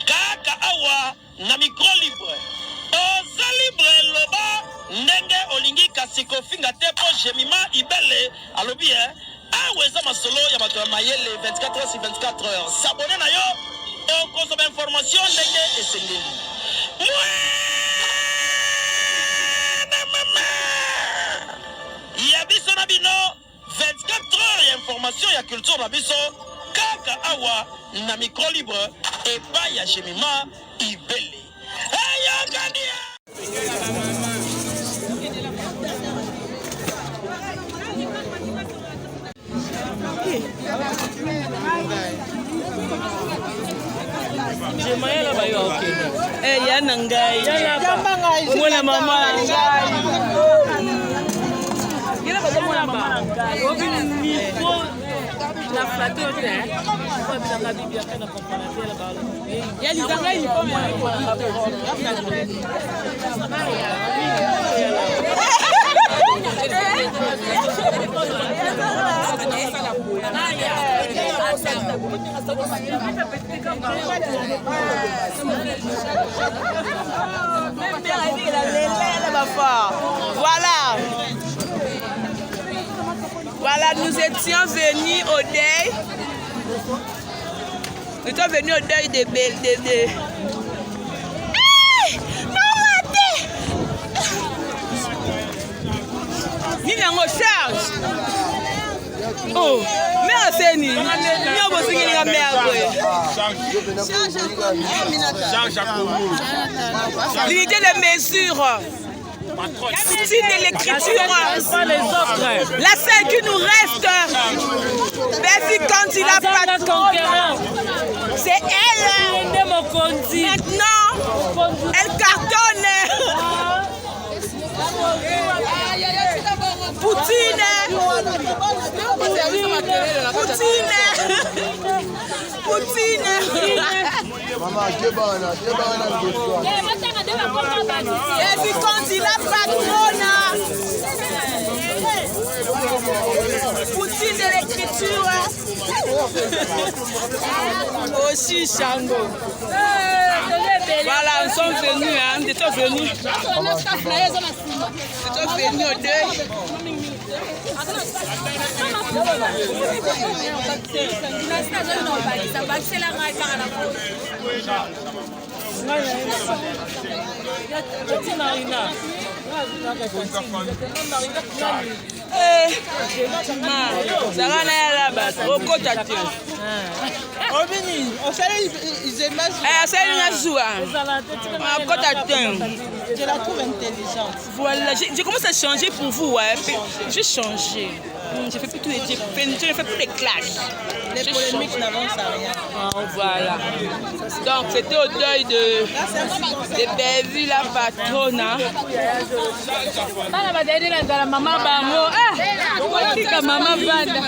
Kaka awa na micro libre. Oza libre loba ndenge olingi kasiko finga tepo jemima ibele alobi aweza masolo ya bato ya mayele 24 heures sur 24 heures. S'abonner na yo o consomme information ndenge esengeli. Ya biso na bino 24 heures ya information ya culture na biso kaka awa na micro libre et pas ya jemima ibele. Ya nangai mwana mama nangai kila bato mwana mama nangai miko la flatte au terre kwa bila bibia kana comparateur la balo ya lizanga il faut moi Voilà, nous étions venus au deuil. Nous étions venus au deuil de Belle. Ninyango charge. Oh, merci ni. Nyobo singi nga merde. L'unité de mesure. Poutine de l'écriture. La seule qui nous reste. Merci quand il a patronne. C'est elle. Maintenant, elle cartonne. Poutine. Maman, et puis quand il a patronne. Poutine de l'écriture. Aussi Chango. Voilà, nous sommes venus, nous étions venus au deuil. Je la trouve intelligente. Voilà, j'ai commencé à changer pour vous. J'ai changé. J'ai fait plus les classes. Les polémiques n'avancent à rien. Voilà. Donc c'était au deuil de Belleville, la patronne. Maman Bango. Maman Banda.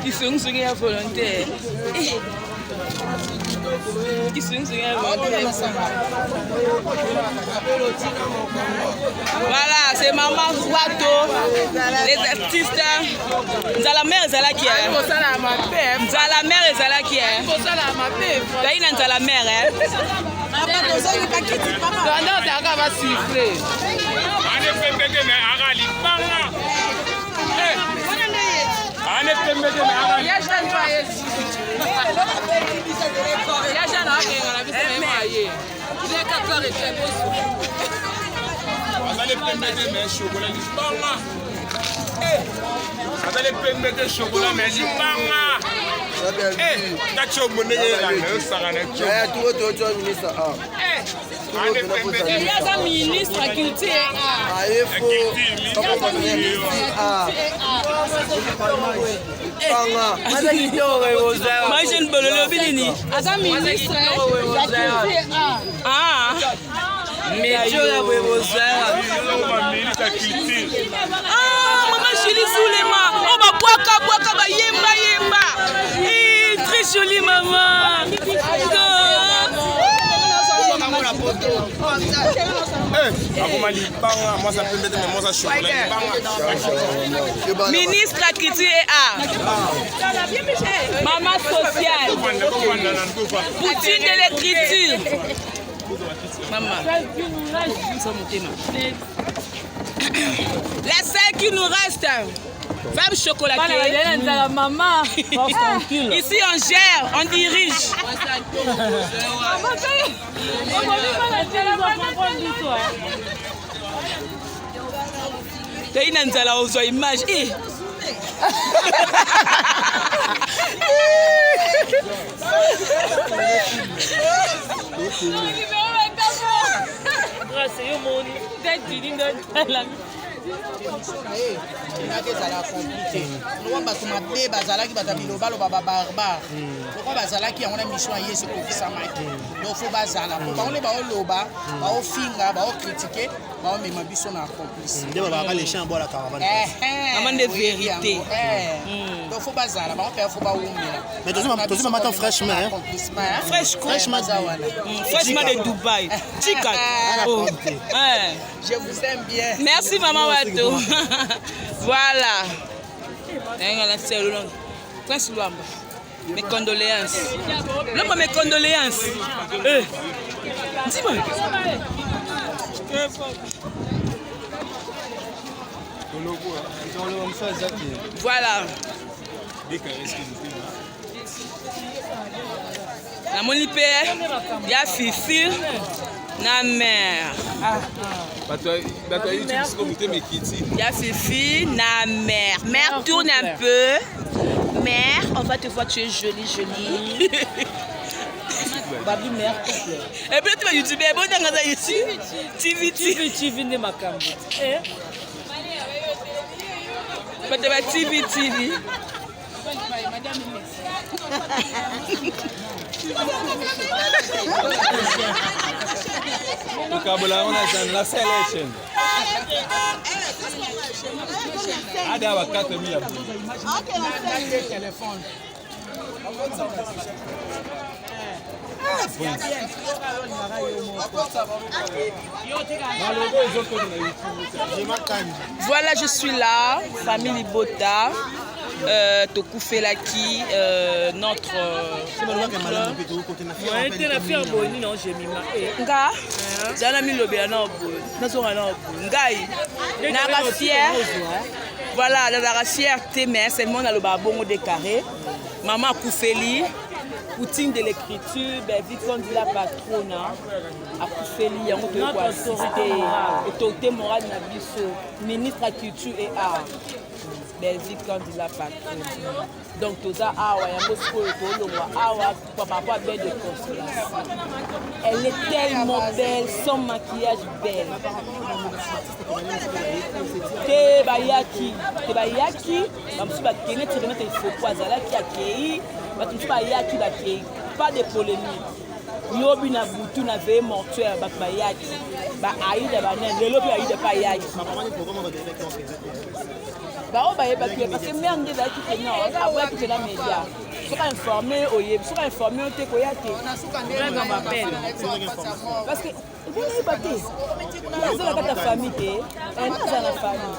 Qui sont volontaire. Qui sont voilà, c'est Maman Wato, les artistes. Nzala mère Zala qui est. Nzala mère Zala qui est. Daïna Nzala mère. Il y a un ministre à culture et moi j'ai une bonne lobby. Un ministre mais maman Julie Soulema, on va boire yemba. Très jolie maman. Ministre à culture et art. Maman sociale. Poutine de l'écriture. Maman. La seule qui nous reste. Femme chocolatée. Maman. Ici on gère, on dirige. T'as une nzala aux images. Fraîchement de Dubaï. Je vous aime bien. Merci maman Wato. Voilà. Mes condoléances. Non, mes condoléances. Dis-moi. Voilà. La monipe, il y a Fifi, la mère. Il y a Fifi, la mère. Mère, tourne un peu. Mère, on va te voir, tu es jolie. Babi mère. Et puis tu vas YouTube, bon dans ici. TV ne makam. TV. La selection. Ada wakati mia. Voilà, je suis là, famille Bota, Toku Felaki, notre. Voilà, la fierté, mais seulement dans le babongo décaré. Maman Koufeli, Poutine de l'écriture, vite on dit la patronne, à Koufeli, autorité morale Nabiso, ministre de la culture et art. Vite on dit la patronne. Donc tout ça, belle de consolation. Elle est tellement belle, sans maquillage belle. Tebayaki, pas de polémique. Yobi na butu na veille mortuaire, bayaki, aïda banen, le lobby aïda pas yaki. Parce que merde de qui après qui la média. Sois informé au yeb, sois informé au tekoyate. Vraiment ma peine. Parce que vous n'avez pas dit. Vous avez ta famille, elle n'a pas la famille.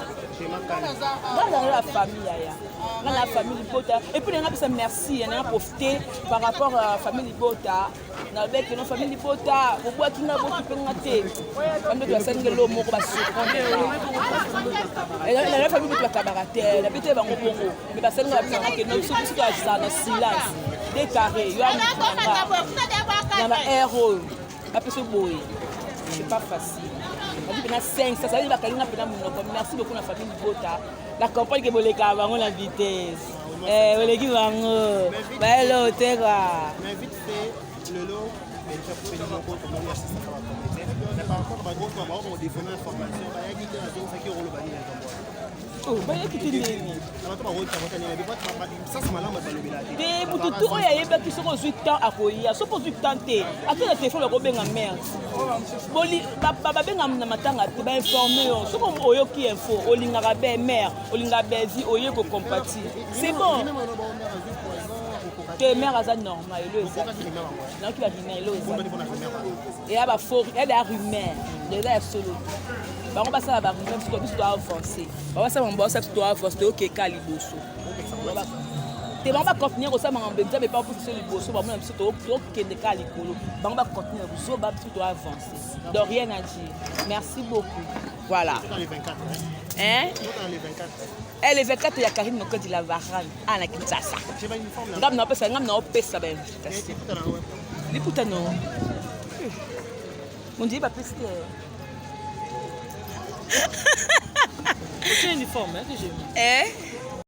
Dans la famille, dans la famille Bota. Et puis, on a besoin merci, on a profité par rapport à la famille Bota. Avec nos familles Bota, on voit qu'il y a beaucoup de pénalités. Quand on doit s'engager l'eau, on va se prendre. Et la famille Bota cabaretère, la petite va au Congo. Mais parce que nous avons fait que nous sommes tous dans le silence, décarré. Il y a un héros, la personne boy. C'est pas facile. On a 5, ça veut dire que merci beaucoup à la famille Bota. La campagne que vous avez la vitesse. Vous avez dit, mais vite fait, le lot, Mais par contre, on défend l'information. Oh, bayaki te ndeni te moto tu oyo ayebaki soki ozwi temps akoya soki ozwi temps te ate na telefone bakobenga mare babenga na matanga te bainforme yo soki oyoki info olingaka be mare olingaka bezi oye kocompati c'est bon te mare aza normal elo ezaki naoki babina elo ezaki eya bafori eya rumeur eza ya solo bango basala barumeur biso biso toavance basala bango basala biso toavance toyokeka liboso te bango bacontinue kosala makambo nzambe epa mpo biso liboso bamona biso tokende ka likolo bango bacontinue kozoba biso toavance de rien à dire merci beaucoup voilà hein elle est 24 ya Karine Nokodi la Varane ana Kinshasa ngam na opesa ba invitation liputa no on dit pas plus que c'est uniforme hein que j'ai mis. Eh